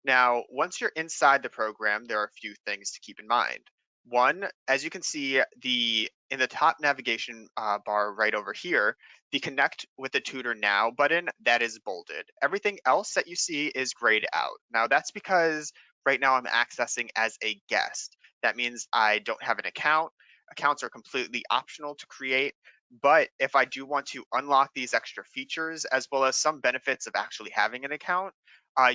Now, once you're inside the program, there are a few things to keep in mind. One, as you can see, the in the top navigation bar right over here, the Connect with the Tutor Now button that is bolded. Everything else that you see is grayed out. Now, that's because right now I'm accessing as a guest. That means I don't have an account. Accounts are completely optional to create. But if I do want to unlock these extra features, as well as some benefits of actually having an account,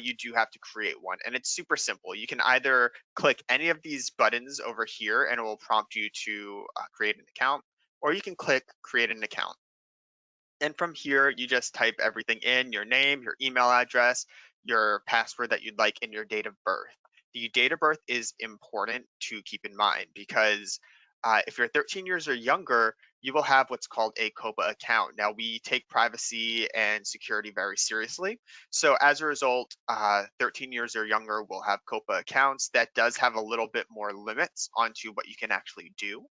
you do have to create one. And it's super simple. You can either click any of these buttons over here and it will prompt you to create an account, or you can click create an account. And from here, you just type everything in your name, your email address, your password that you'd like, and your date of birth. The date of birth is important to keep in mind because if you're 13 years or younger, you will have what's called a COPA account. Now, we take privacy and security very seriously. So, as a result, 13 years or younger will have COPA accounts. That does have a little bit more limits onto what you can actually do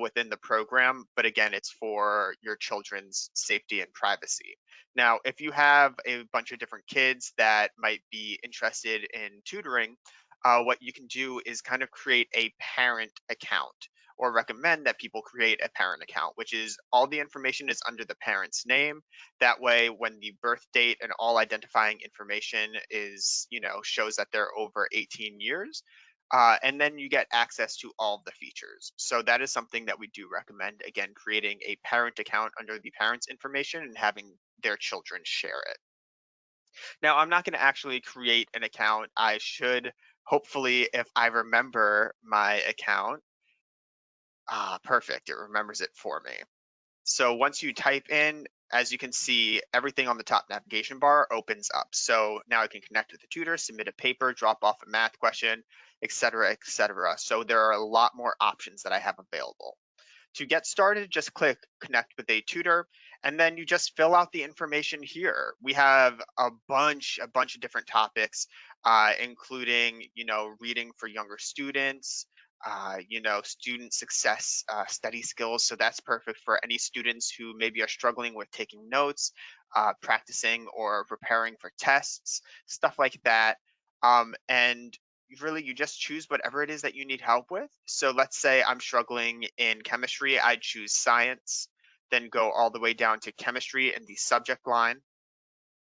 within the program. But again, it's for your children's safety and privacy. Now, if you have a bunch of different kids that might be interested in tutoring, what you can do is kind of create a parent account or recommend that people create a parent account, which is all the information is under the parent's name. That way, when the birth date and all identifying information is, shows that they're over 18 years, and then you get access to all of the features. So that is something that we do recommend. Again, creating a parent account under the parent's information and having their children share it. Now, I'm not going to actually create an account. I should hopefully, if I remember my account, perfect. It remembers it for me. So once you type in, as you can see, everything on the top navigation bar opens up. So now I can connect with the tutor, submit a paper, drop off a math question, etc., etc. So there are a lot more options that I have available. To get started, just click connect with a tutor, and then you just fill out the information here. We have a bunch of different topics, including, reading for younger students, student success, study skills. So that's perfect for any students who maybe are struggling with taking notes, practicing or preparing for tests, stuff like that. And really you just choose whatever it is that you need help with. So let's say I'm struggling in chemistry, I'd choose science, then go all the way down to chemistry in the subject line.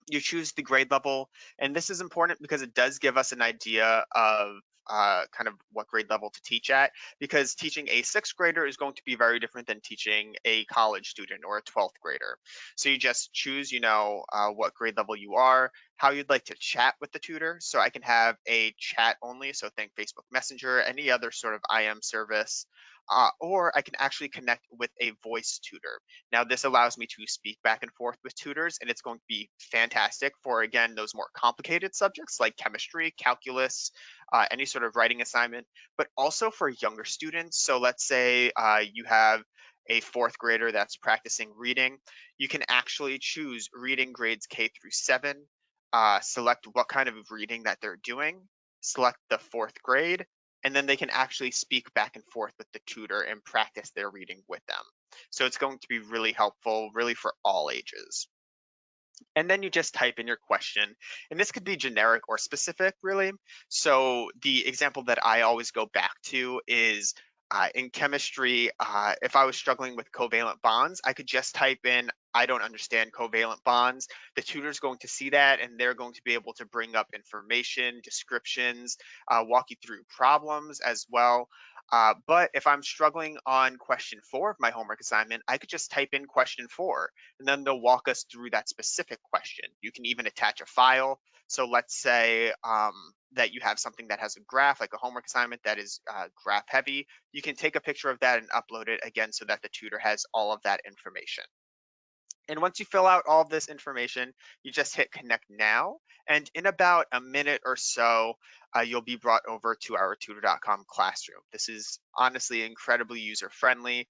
You choose the grade level, and this is important because it does give us an idea of kind of what grade level to teach at, because teaching a sixth grader is going to be very different than teaching a college student or a 12th grader. So you just choose, what grade level you are, how you'd like to chat with the tutor. So I can have a chat only, so think Facebook Messenger, any other sort of IM service. Or I can actually connect with a voice tutor. Now, this allows me to speak back and forth with tutors, and it's going to be fantastic for, again, those more complicated subjects like chemistry, calculus, any sort of writing assignment, but also for younger students. So let's say you have a fourth grader that's practicing reading. You can actually choose reading grades K through 7, select what kind of reading that they're doing, select the fourth grade, and then they can actually speak back and forth with the tutor and practice their reading with them. So it's going to be really helpful, really for all ages. And then you just type in your question. And this could be generic or specific, really. So the example that I always go back to is in chemistry, if I was struggling with covalent bonds, I could just type in, I don't understand covalent bonds. The tutor's going to see that and they're going to be able to bring up information, descriptions, walk you through problems as well. But if I'm struggling on question 4 of my homework assignment, I could just type in question 4 and then they'll walk us through that specific question. You can even attach a file. So let's say that you have something that has a graph, like a homework assignment that is graph heavy. You can take a picture of that and upload it again so that the tutor has all of that information. And once you fill out all of this information, you just hit connect now. And in about a minute or so, you'll be brought over to our tutor.com classroom. This is honestly incredibly user friendly.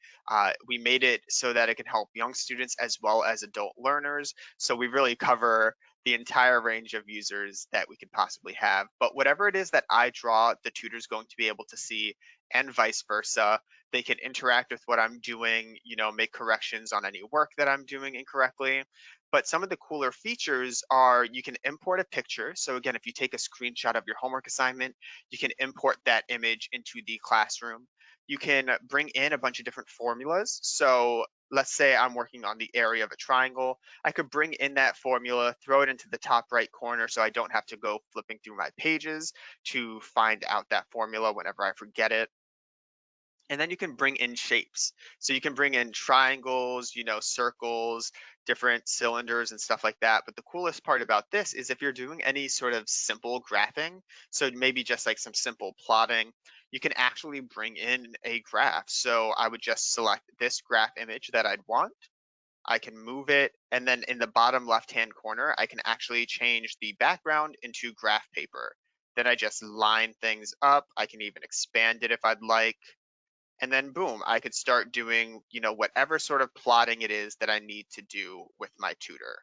We made it so that it can help young students as well as adult learners. So we really cover the entire range of users that we could possibly have. But whatever it is that I draw, the tutor's going to be able to see, and vice versa. They can interact with what I'm doing, make corrections on any work that I'm doing incorrectly. But some of the cooler features are you can import a picture. So again, if you take a screenshot of your homework assignment, you can import that image into the classroom. You can bring in a bunch of different formulas. So let's say I'm working on the area of a triangle. I could bring in that formula, throw it into the top right corner so I don't have to go flipping through my pages to find out that formula whenever I forget it. And then you can bring in shapes. So you can bring in triangles, circles, different cylinders and stuff like that. But the coolest part about this is if you're doing any sort of simple graphing, so maybe just like some simple plotting, you can actually bring in a graph. So I would just select this graph image that I'd want. I can move it, and then in the bottom left-hand corner, I can actually change the background into graph paper. Then I just line things up. I can even expand it if I'd like. And then boom, I could start doing, whatever sort of plotting it is that I need to do with my tutor.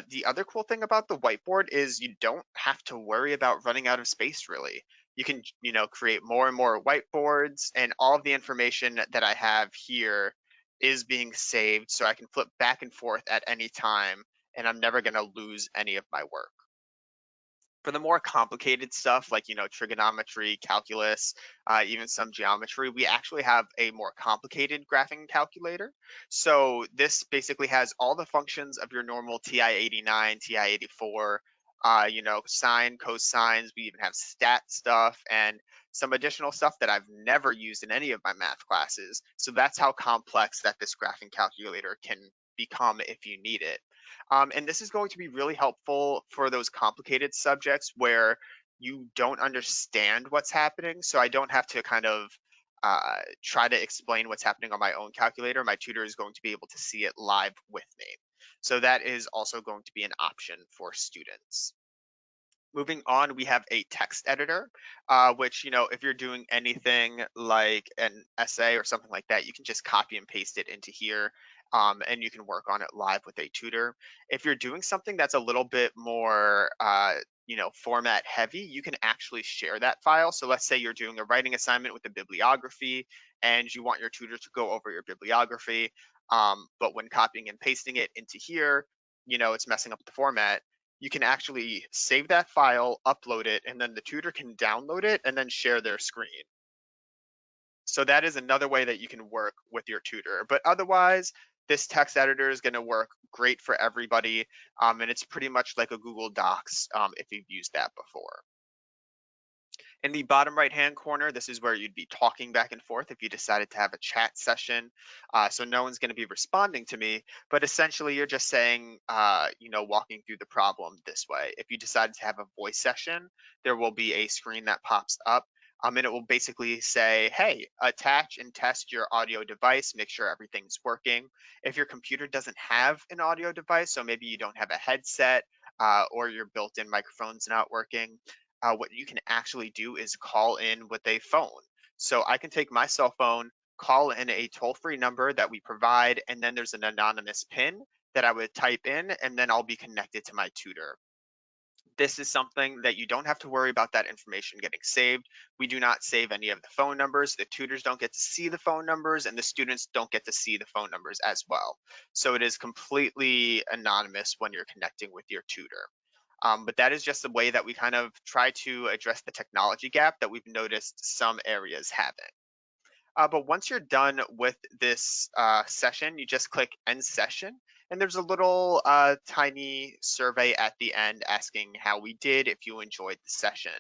The other cool thing about the whiteboard is you don't have to worry about running out of space really. You can, create more and more whiteboards, and all of the information that I have here is being saved so I can flip back and forth at any time, and I'm never going to lose any of my work. For the more complicated stuff like trigonometry, calculus, even some geometry, we actually have a more complicated graphing calculator. So this basically has all the functions of your normal TI-89, TI-84, sine, cosines. We even have stat stuff and some additional stuff that I've never used in any of my math classes. So that's how complex that this graphing calculator can become if you need it. And this is going to be really helpful for those complicated subjects where you don't understand what's happening. So I don't have to kind of try to explain what's happening on my own calculator. My tutor is going to be able to see it live with me. So that is also going to be an option for students. Moving on, we have a text editor, which, if you're doing anything like an essay or something like that, you can just copy and paste it into here, and you can work on it live with a tutor. If you're doing something that's a little bit more, format heavy, you can actually share that file. So let's say you're doing a writing assignment with a bibliography and you want your tutor to go over your bibliography, but when copying and pasting it into here, it's messing up the format. You can actually save that file, upload it, and then the tutor can download it and then share their screen. So that is another way that you can work with your tutor. But otherwise, this text editor is going to work great for everybody. And it's pretty much like a Google Docs if you've used that before. In the bottom right-hand corner, this is where you'd be talking back and forth if you decided to have a chat session. So no one's going to be responding to me, but essentially you're just saying, walking through the problem this way. If you decided to have a voice session, there will be a screen that pops up. And it will basically say, hey, attach and test your audio device, make sure everything's working. If your computer doesn't have an audio device, so maybe you don't have a headset or your built-in microphone's not working, what you can actually do is call in with a phone. So I can take my cell phone, call in a toll-free number that we provide, and then there's an anonymous PIN that I would type in, and then I'll be connected to my tutor. This is something that you don't have to worry about that information getting saved. We do not save any of the phone numbers. The tutors don't get to see the phone numbers, and the students don't get to see the phone numbers as well. So it is completely anonymous when you're connecting with your tutor. But that is just the way that we kind of try to address the technology gap that we've noticed some areas having. But once you're done with this session, you just click End Session, and there's a little tiny survey at the end asking how we did, if you enjoyed the session.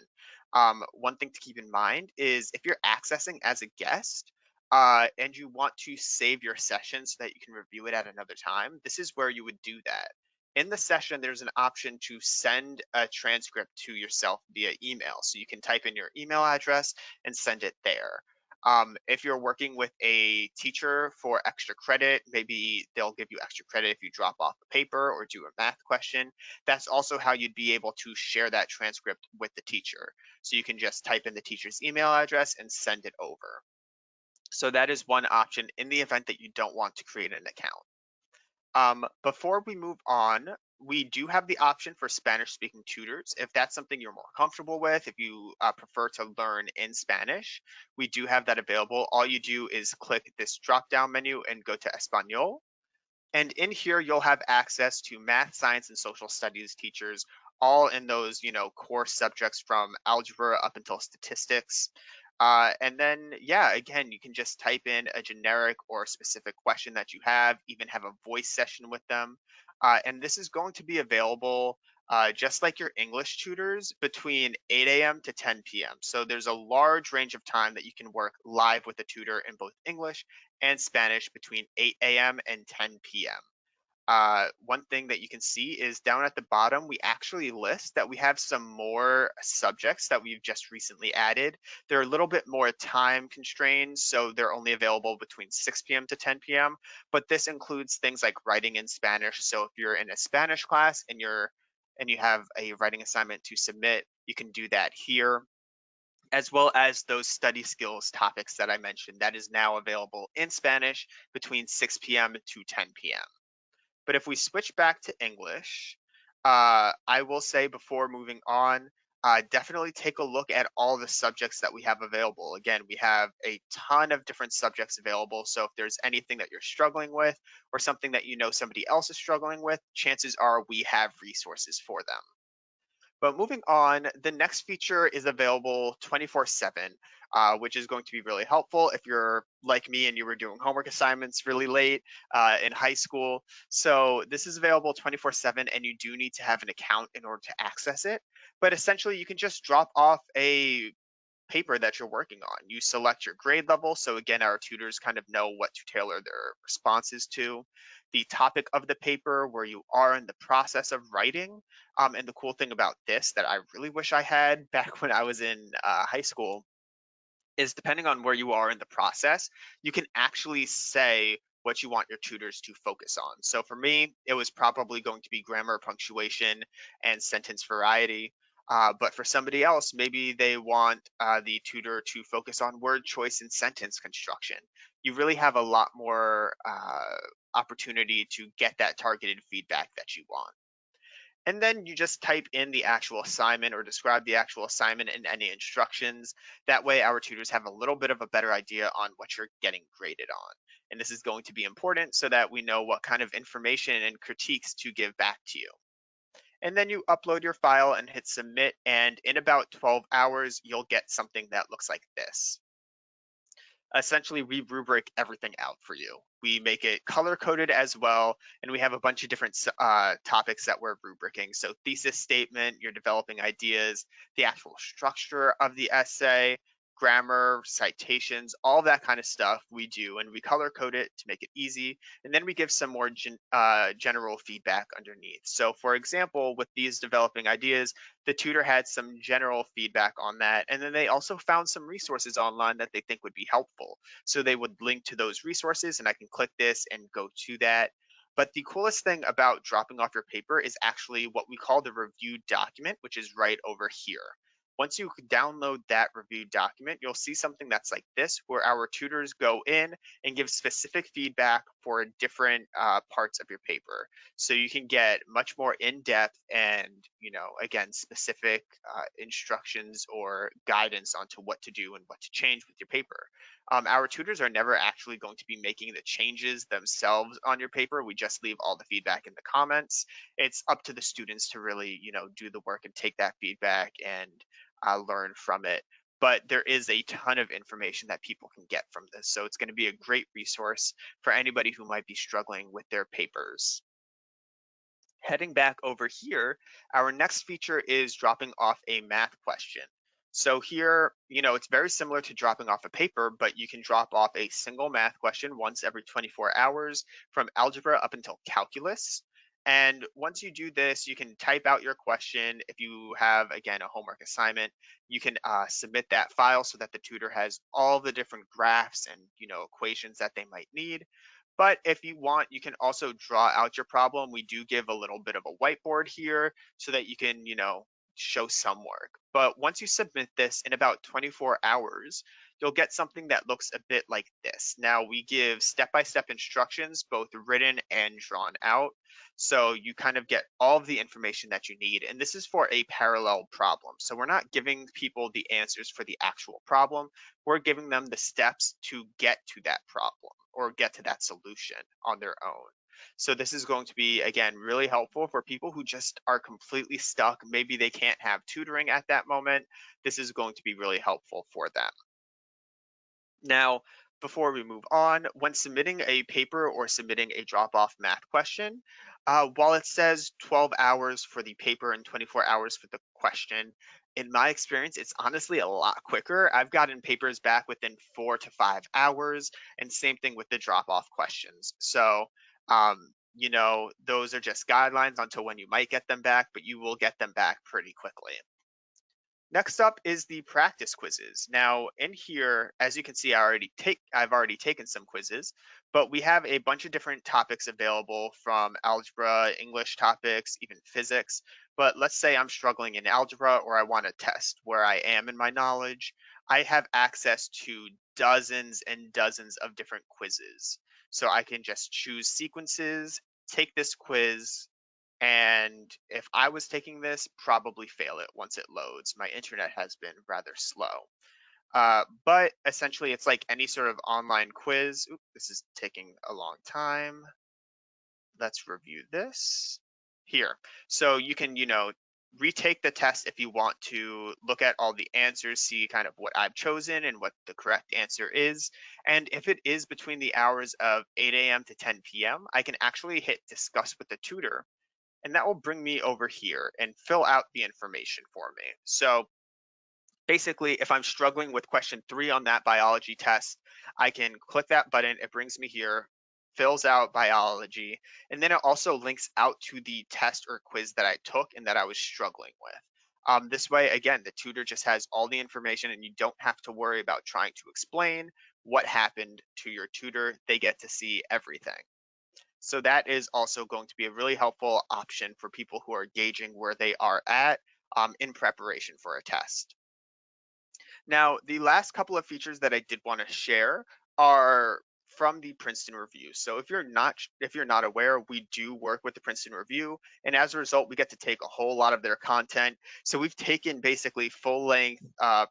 One thing to keep in mind is if you're accessing as a guest and you want to save your session so that you can review it at another time, this is where you would do that. In the session, there's an option to send a transcript to yourself via email. So you can type in your email address and send it there. If you're working with a teacher for extra credit, maybe they'll give you extra credit if you drop off a paper or do a math question. That's also how you'd be able to share that transcript with the teacher. So you can just type in the teacher's email address and send it over. So that is one option in the event that you don't want to create an account. Before we move on, we do have the option for Spanish speaking tutors. If that's something you're more comfortable with, if you prefer to learn in Spanish, we do have that available. All you do is click this drop down menu and go to Espanol. And in here, you'll have access to math, science, and social studies teachers, all in those, core subjects from algebra up until statistics. And then, yeah, again, you can just type in a generic or specific question that you have, even have a voice session with them. And this is going to be available just like your English tutors between 8 a.m. to 10 p.m. So there's a large range of time that you can work live with a tutor in both English and Spanish between 8 a.m. and 10 p.m. One thing that you can see is down at the bottom, we actually list that we have some more subjects that we've just recently added. They're a little bit more time constrained, so they're only available between 6 p.m. to 10 p.m. But this includes things like writing in Spanish. So if you're in a Spanish class and you have a writing assignment to submit, you can do that here, as well as those study skills topics that I mentioned. That is now available in Spanish between 6 p.m. to 10 p.m. But if we switch back to English, I will say before moving on, definitely take a look at all the subjects that we have available. Again, we have a ton of different subjects available. So if there's anything that you're struggling with or something that you know somebody else is struggling with, chances are we have resources for them. But moving on, the next feature is available 24/7, which is going to be really helpful if you're like me and you were doing homework assignments really late in high school. So this is available 24/7, and you do need to have an account in order to access it. But essentially, you can just drop off a paper that you're working on. You select your grade level. So again, our tutors kind of know what to tailor their responses to. The topic of the paper, where you are in the process of writing. And the cool thing about this that I really wish I had back when I was in high school is depending on where you are in the process, you can actually say what you want your tutors to focus on. So for me, it was probably going to be grammar, punctuation, and sentence variety. But for somebody else, maybe they want the tutor to focus on word choice and sentence construction. You really have a lot more opportunity to get that targeted feedback that you want. And then you just type in the actual assignment or describe the actual assignment and any instructions. That way, our tutors have a little bit of a better idea on what you're getting graded on. And this is going to be important so that we know what kind of information and critiques to give back to you. And then you upload your file and hit submit. And in about 12 hours, you'll get something that looks like this. Essentially, we rubric everything out for you. We make it color coded as well, and we have a bunch of different topics that we're rubricing. So thesis statement, you're developing ideas, the actual structure of the essay, grammar, citations, all that kind of stuff we do, and we color code it to make it easy. And then we give some more general feedback underneath. So for example, with these developing ideas, the tutor had some general feedback on that. And then they also found some resources online that they think would be helpful. So they would link to those resources, and I can click this and go to that. But the coolest thing about dropping off your paper is actually what we call the review document, which is right over here. Once you download that review document, you'll see something that's like this, where our tutors go in and give specific feedback for different parts of your paper. So you can get much more in-depth and, again, specific instructions or guidance onto what to do and what to change with your paper. Our tutors are never actually going to be making the changes themselves on your paper. We just leave all the feedback in the comments. It's up to the students to really, do the work and take that feedback and learn from it. But there is a ton of information that people can get from this. So it's going to be a great resource for anybody who might be struggling with their papers. Heading back over here, our next feature is dropping off a math question. So here, it's very similar to dropping off a paper, but you can drop off a single math question once every 24 hours from algebra up until calculus. And once you do this, you can type out your question. If you have, again, a homework assignment, you can submit that file so that the tutor has all the different graphs and, equations that they might need. But if you want, you can also draw out your problem. We do give a little bit of a whiteboard here so that you can, show some work. But once you submit this in about 24 hours, you'll get something that looks a bit like this. Now, we give step-by-step instructions, both written and drawn out. So you kind of get all of the information that you need. And this is for a parallel problem. So we're not giving people the answers for the actual problem. We're giving them the steps to get to that problem or get to that solution on their own. So this is going to be, again, really helpful for people who just are completely stuck. Maybe they can't have tutoring at that moment. This is going to be really helpful for them. Now, before we move on, when submitting a paper or submitting a drop-off math question, while it says 12 hours for the paper and 24 hours for the question, in my experience, it's honestly a lot quicker. I've gotten papers back within 4 to 5 hours, and same thing with the drop-off questions. So, those are just guidelines until when you might get them back, but you will get them back pretty quickly. Next up is the practice quizzes. Now, in here, as you can see, I've already taken some quizzes, but we have a bunch of different topics available from algebra, English topics, even physics. But let's say I'm struggling in algebra or I want to test where I am in my knowledge. I have access to dozens and dozens of different quizzes. So I can just choose sequences, take this quiz, and if I was taking this, probably fail it once it loads. My internet has been rather slow. But essentially, it's like any sort of online quiz. Oop, this is taking a long time. Let's review this here. So you can, retake the test if you want to look at all the answers, see kind of what I've chosen and what the correct answer is. And if it is between the hours of 8 a.m. to 10 p.m., I can actually hit discuss with the tutor, and that will bring me over here and fill out the information for me. So basically, if I'm struggling with question 3 on that biology test, I can click that button. It brings me here, fills out biology, and then it also links out to the test or quiz that I took and that I was struggling with. This way, again, the tutor just has all the information and you don't have to worry about trying to explain what happened to your tutor. They get to see everything. So that is also going to be a really helpful option for people who are gauging where they are at in preparation for a test. Now, the last couple of features that I did want to share are from the Princeton Review. So if you're not aware, we do work with the Princeton Review, and as a result, we get to take a whole lot of their content. So we've taken basically full-length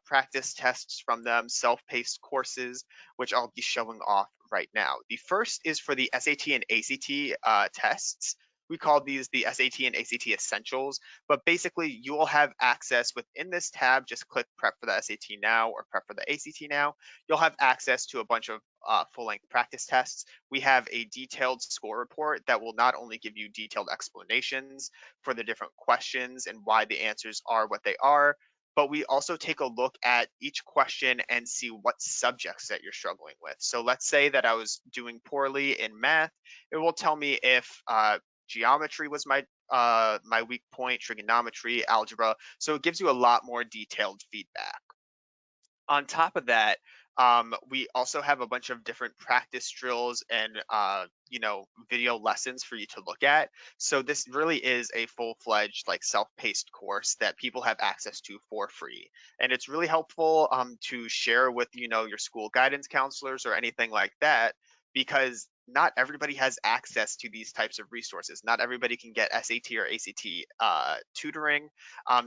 practice tests from them, self-paced courses, which I'll be showing off right now. The first is for the SAT and ACT tests. We call these the SAT and ACT Essentials, but basically you will have access within this tab. Just click prep for the SAT now or prep for the ACT now. You'll have access to a bunch of full-length practice tests. We have a detailed score report that will not only give you detailed explanations for the different questions and why the answers are what they are, but we also take a look at each question and see what subjects that you're struggling with. So let's say that I was doing poorly in math. It will tell me if geometry was my weak point, trigonometry, algebra. So it gives you a lot more detailed feedback. On top of that, we also have a bunch of different practice drills and video lessons for you to look at. So this really is a full-fledged like self-paced course that people have access to for free, and it's really helpful to share with your school guidance counselors or anything like that, because not everybody has access to these types of resources. Not everybody can get SAT or ACT tutoring,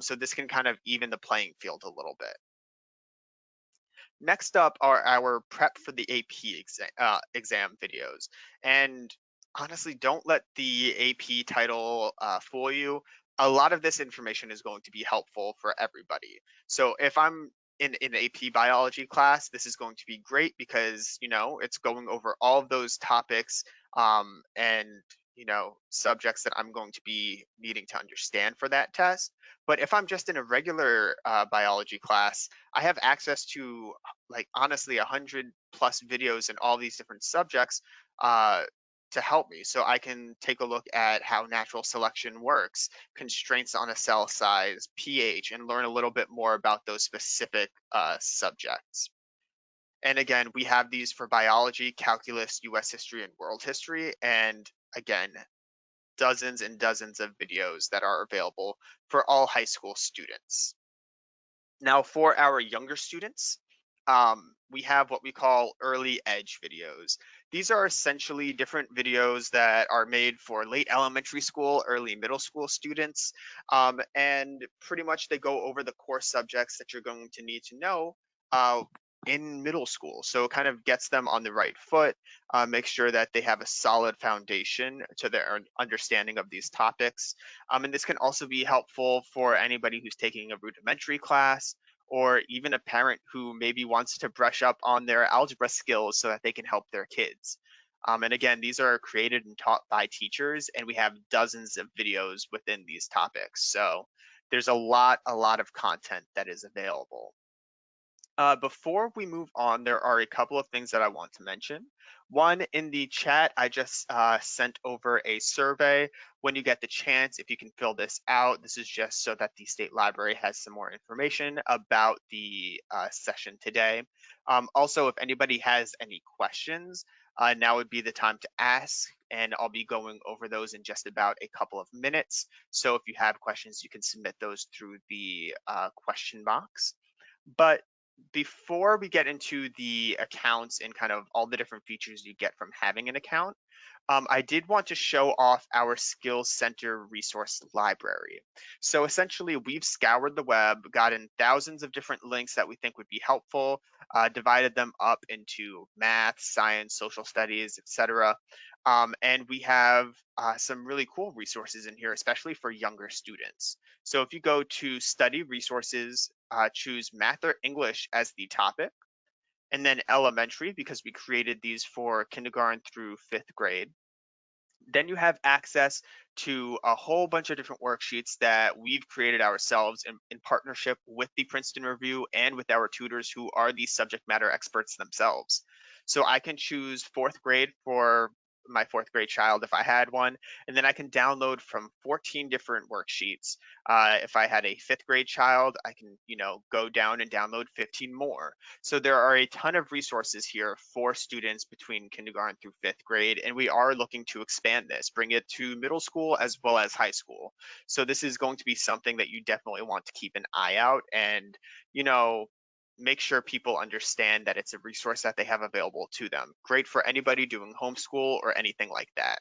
so this can kind of even the playing field a little bit. Next up are our prep for the AP exam videos. And honestly, don't let the AP title fool you. A lot of this information is going to be helpful for everybody. So if I'm in AP biology class, this is going to be great because, it's going over all of those topics and, subjects that I'm going to be needing to understand for that test. But if I'm just in a regular biology class, I have access to like honestly 100+ videos in all these different subjects uh, to help me. So I can take a look at how natural selection works, constraints on a cell size, pH, and learn a little bit more about those specific subjects. And again, we have these for biology, calculus, US history, and world history. And again, dozens and dozens of videos that are available for all high school students. Now, for our younger students, we have what we call early edge videos. These are essentially different videos that are made for late elementary school, early middle school students, and pretty much they go over the core subjects that you're going to need to know in middle school. So it kind of gets them on the right foot, makes sure that they have a solid foundation to their understanding of these topics. And this can also be helpful for anybody who's taking a rudimentary class, or even a parent who maybe wants to brush up on their algebra skills so that they can help their kids. And again, these are created and taught by teachers, and we have dozens of videos within these topics. So there's a lot of content that is available. Before we move on, there are a couple of things that I want to mention. One, in the chat, I just sent over a survey. When you get the chance, if you can fill this out, this is just so that the State Library has some more information about the session today. Also, if anybody has any questions, now would be the time to ask, and I'll be going over those in just about a couple of minutes. So if you have questions, you can submit those through the question box. But before we get into the accounts and kind of all the different features you get from having an account, I did want to show off our Skills Center Resource Library. So essentially, we've scoured the web, gotten thousands of different links that we think would be helpful, divided them up into math, science, social studies, etc. And we have some really cool resources in here, especially for younger students. So if you go to Study Resources, choose Math or English as the topic, and then Elementary, because we created these for kindergarten through 5th grade. Then you have access to a whole bunch of different worksheets that we've created ourselves in partnership with the Princeton Review and with our tutors who are the subject matter experts themselves. So I can choose 4th grade for my 4th grade child if I had one, and then I can download from 14 different worksheets. If I had a 5th grade child, I can, go down and download 15 more. So there are a ton of resources here for students between kindergarten through 5th grade, and we are looking to expand this, bring it to middle school as well as high school. So this is going to be something that you definitely want to keep an eye out and, make sure people understand that it's a resource that they have available to them. Great for anybody doing homeschool or anything like that.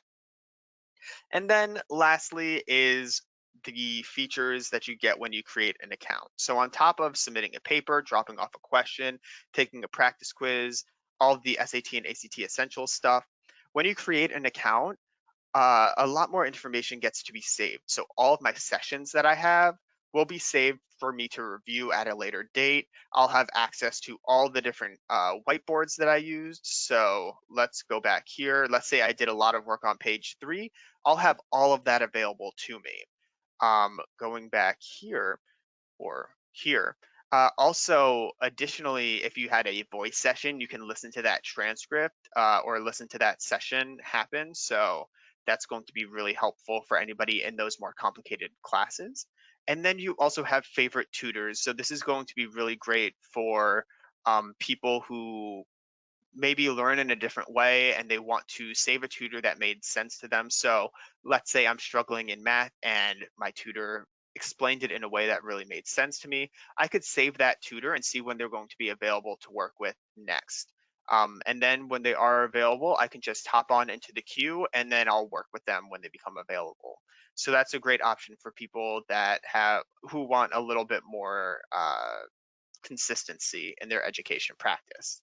And then lastly is the features that you get when you create an account. So on top of submitting a paper, dropping off a question, taking a practice quiz, all of the SAT and ACT essential stuff, when you create an account, a lot more information gets to be saved. So all of my sessions that I have will be saved for me to review at a later date. I'll have access to all the different whiteboards that I used. So let's go back here. Let's say I did a lot of work on page 3. I'll have all of that available to me. Going back here, or here. Also, additionally, if you had a voice session, you can listen to that transcript or listen to that session happen. So that's going to be really helpful for anybody in those more complicated classes. And then you also have favorite tutors. So this is going to be really great for people who maybe learn in a different way and they want to save a tutor that made sense to them. So let's say I'm struggling in math and my tutor explained it in a way that really made sense to me. I could save that tutor and see when they're going to be available to work with next. And then when they are available, I can just hop on into the queue and then I'll work with them when they become available. So that's a great option for people that who want a little bit more consistency in their education practice.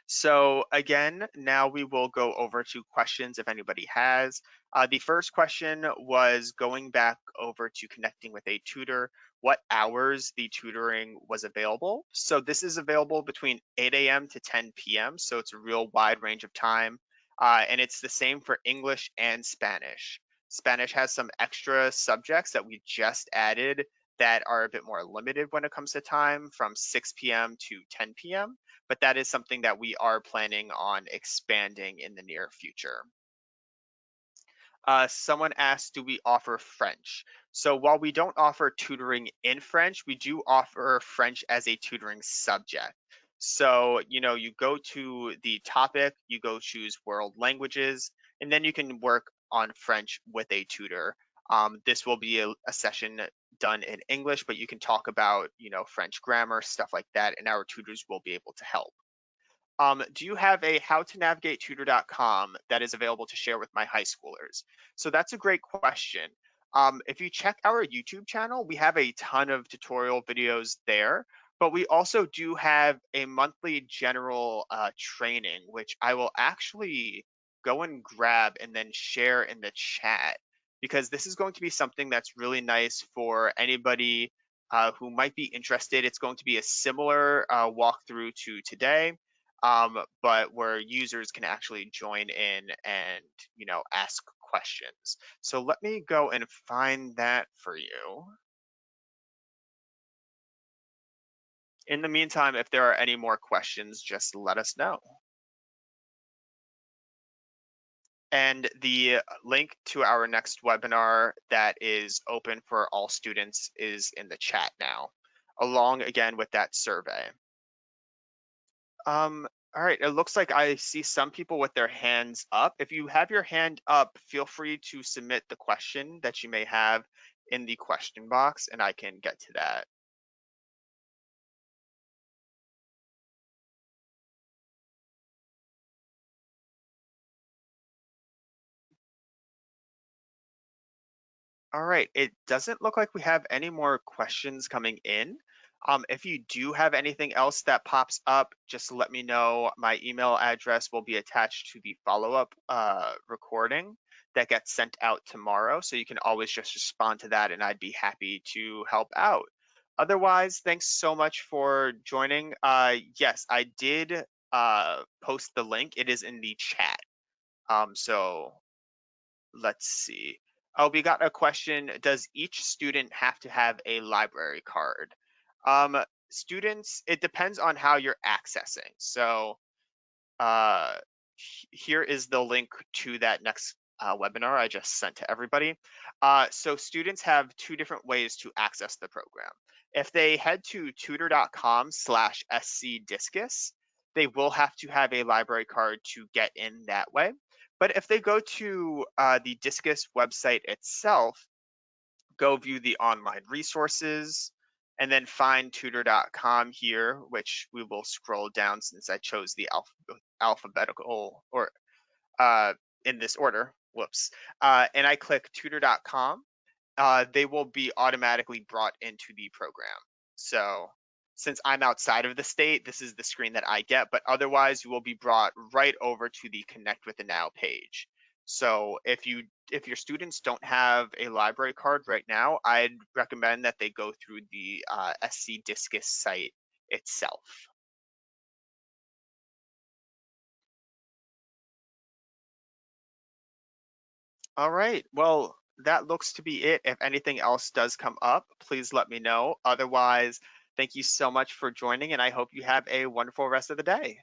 So again, now we will go over to questions if anybody has. The first question was going back over to connecting with a tutor, what hours the tutoring was available. So this is available between 8 a.m. to 10 p.m. So it's a real wide range of time. And it's the same for English and Spanish. Spanish has some extra subjects that we just added that are a bit more limited when it comes to time, from 6 p.m. to 10 p.m. But that is something that we are planning on expanding in the near future. Someone asked, do we offer French? So while we don't offer tutoring in French, we do offer French as a tutoring subject. So, you go to the topic, you go choose world languages, and then you can work on French with a tutor. This will be a session done in English, but you can talk about, French grammar, stuff like that, and our tutors will be able to help. Do you have a howtonavigatetutor.com that is available to share with my high schoolers? So that's a great question. If you check our YouTube channel, we have a ton of tutorial videos there, But we also do have a monthly general training, which I will actually go and grab and then share in the chat because this is going to be something that's really nice for anybody who might be interested. It's going to be a similar walkthrough to today, but where users can actually join in and ask questions. So let me go and find that for you. In the meantime, if there are any more questions, just let us know. And the link to our next webinar that is open for all students is in the chat now, along again with that survey. All right, it looks like I see some people with their hands up. If you have your hand up, feel free to submit the question that you may have in the question box, and I can get to that. All right, it doesn't look like we have any more questions coming in. If you do have anything else that pops up, just let me know. My email address will be attached to the follow-up recording that gets sent out tomorrow. So you can always just respond to that and I'd be happy to help out. Otherwise, thanks so much for joining. Yes, I did post the link. It is in the chat. So let's see. Oh, we got a question. Does each student have to have a library card? Students, it depends on how you're accessing. So uh, here is the link to that next webinar I just sent to everybody. So students have two different ways to access the program. If they head to tutor.com/scdiscus, they will have to have a library card to get in that way. But if they go to the Discus website itself, go view the online resources, and then find tutor.com here, which we will scroll down since I chose the alphabetical or uh, in this order. Whoops. And I click tutor.com. They will be automatically brought into the program. So since I'm outside of the state, this is the screen that I get, but otherwise you will be brought right over to the Connect with the Now page. So if your students don't have a library card right now, I'd recommend that they go through the SC Discus site itself. All right. Well, that looks to be it. If anything else does come up, please let me know. Otherwise, thank you so much for joining, and I hope you have a wonderful rest of the day.